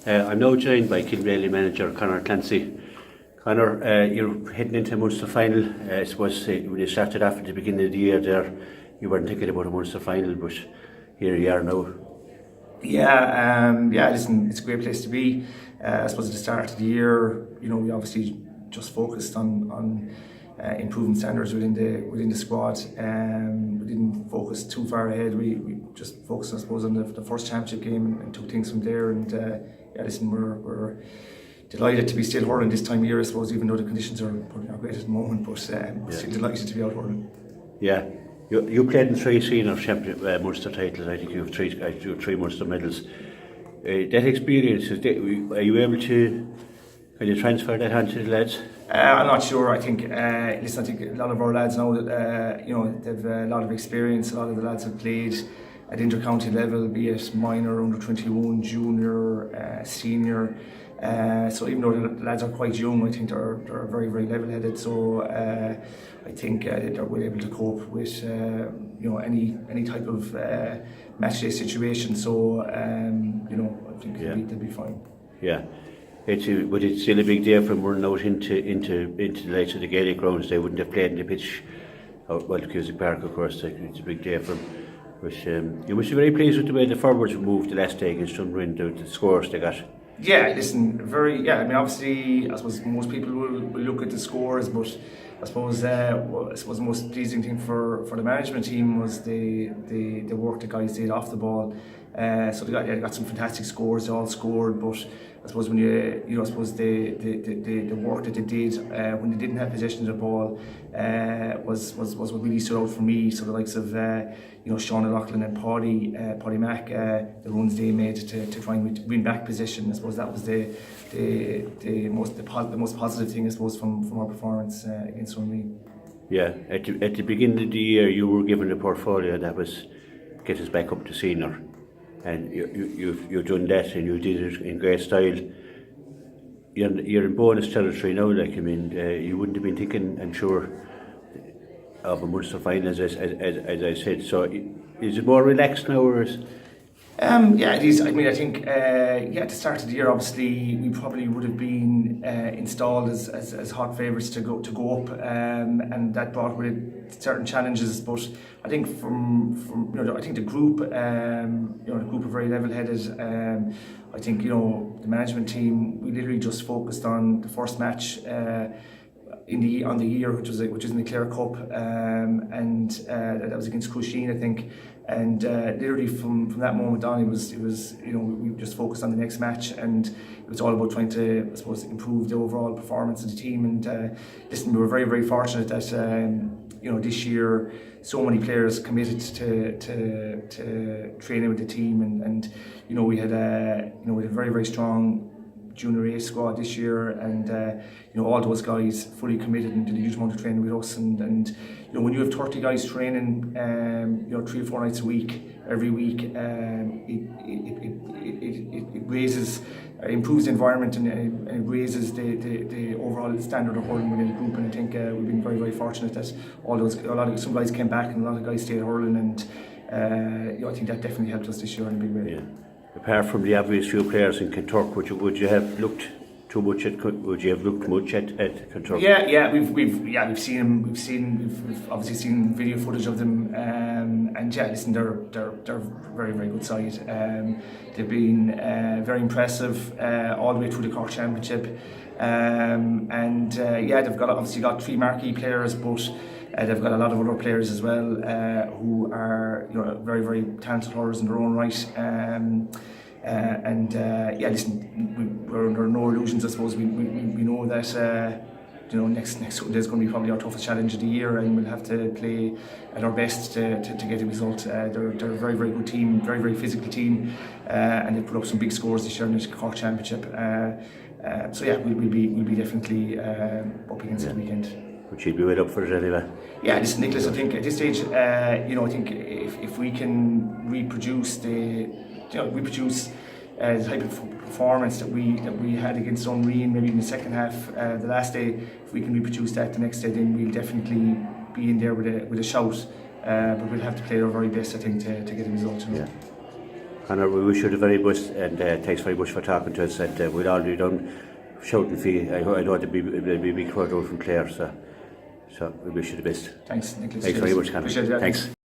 I'm now joined by Kilmaley manager Conor Clancy. Conor, you're heading into a Munster final. I suppose when you started off at the beginning of the year there, you weren't thinking about a Munster final, but here you are now. Listen, it's a great place to be. I suppose at the start of the year, we obviously just focused on improving standards within the squad. We didn't focus too far ahead. We just focused, I suppose, on the first championship game and took things from there. And we're delighted to be still hurling this time of year, I suppose, even though the conditions are probably not great at the moment. But we're still delighted to be out hurling. Yeah. You played in 3 senior champion Munster titles. I think you have three Munster medals. That experience, are you able to transfer that onto the lads? I'm not sure. I think a lot of our lads know that they've a lot of experience. A lot of the lads have played at inter-county level, be it minor, under 21, junior, senior. So even though the lads are quite young, I think they're very, very level-headed. So I think they're well able to cope with any type of match day situation. So I think they'll be fine. Yeah. But it's still a big day from running out into the likes of the Gaelic grounds. They wouldn't have played in the pitch out the Cusick Park, of course. It's a big day for them. But you must be very pleased with the way the forwards moved the last day against Dunrin, the scores they got. Yeah, listen, obviously, I suppose most people will look at the scores, but I suppose the most pleasing thing for the management team was the work the guys did off the ball. So they got some fantastic scores. They all scored, but I suppose when the work that they did when they didn't have possession of the ball was what really stood out for me. So the likes of Sean O'Loughlin and Paddy Mack, the runs they made to try and win back possession. I suppose that was the most positive thing, I suppose, from our performance against Sunderland. Yeah, at the beginning of the year you were given a portfolio that was get us back up to senior. And you've done that, and you did it in great style. You're in bonus territory now. You wouldn't have been thinking, I'm sure, of a Munster final, as I said. So, is it more relaxed now, or is? It is. I think at the start of the year, obviously, we probably would have been installed as hot favourites to go up, and that brought with it certain challenges. But I think I think the group, the group are very level-headed. I think the management team, we literally just focused on the first match on the year, which was in the Clare Cup, and that was against Crusheen, I think. And literally from that moment on, it was we just focused on the next match, and it was all about trying to, I suppose, improve the overall performance of the team. And we were very, very fortunate that this year so many players committed to training with the team, and we had a very, very strong junior A squad this year, and all those guys fully committed and did a huge amount of training with us. And when you have 30 guys training 3 or 4 nights a week, every week, it raises, improves the environment, and it raises the overall standard of hurling within the group. And I think we've been very, very fortunate that some guys came back and a lot of guys stayed hurling, and I think that definitely helped us this year in a big way. Yeah. Apart from the obvious few players in Kentuck, would you have looked too much at? Would you have looked much at Kentuck? We've seen them. We've obviously seen video footage of them, and they're very, very good side. They've been very impressive all the way through the Cork Championship, they've got 3 marquee players, but they've got a lot of other players as well who are very, very talented hurlers in their own right. We're under no illusions. I suppose we know that next Sunday is going to be probably our toughest challenge of the year, and we'll have to play at our best to get a result. They're a very, very good team, very, very physical team, and they put up some big scores this year in the Cork Championship. We'll be definitely up against the weekend. But you'd be right up for it anyway. Yeah, listen, Nicholas, I think at this stage, I think if we can reproduce the type of performance that we had against Dunreen, maybe in the second half, the last day, if we can reproduce that the next day, then we'll definitely be in there with a shout. But we'll have to play our very best, I think, to get a result. Yeah. Conor, we wish you the very best, and thanks very much for talking to us. And we'll all be done shouting for you. I know there'll be a big crowd out from Clare, so we wish you the best. Thanks, Nicholas. Thanks very much, Conor. Appreciate it. Thanks.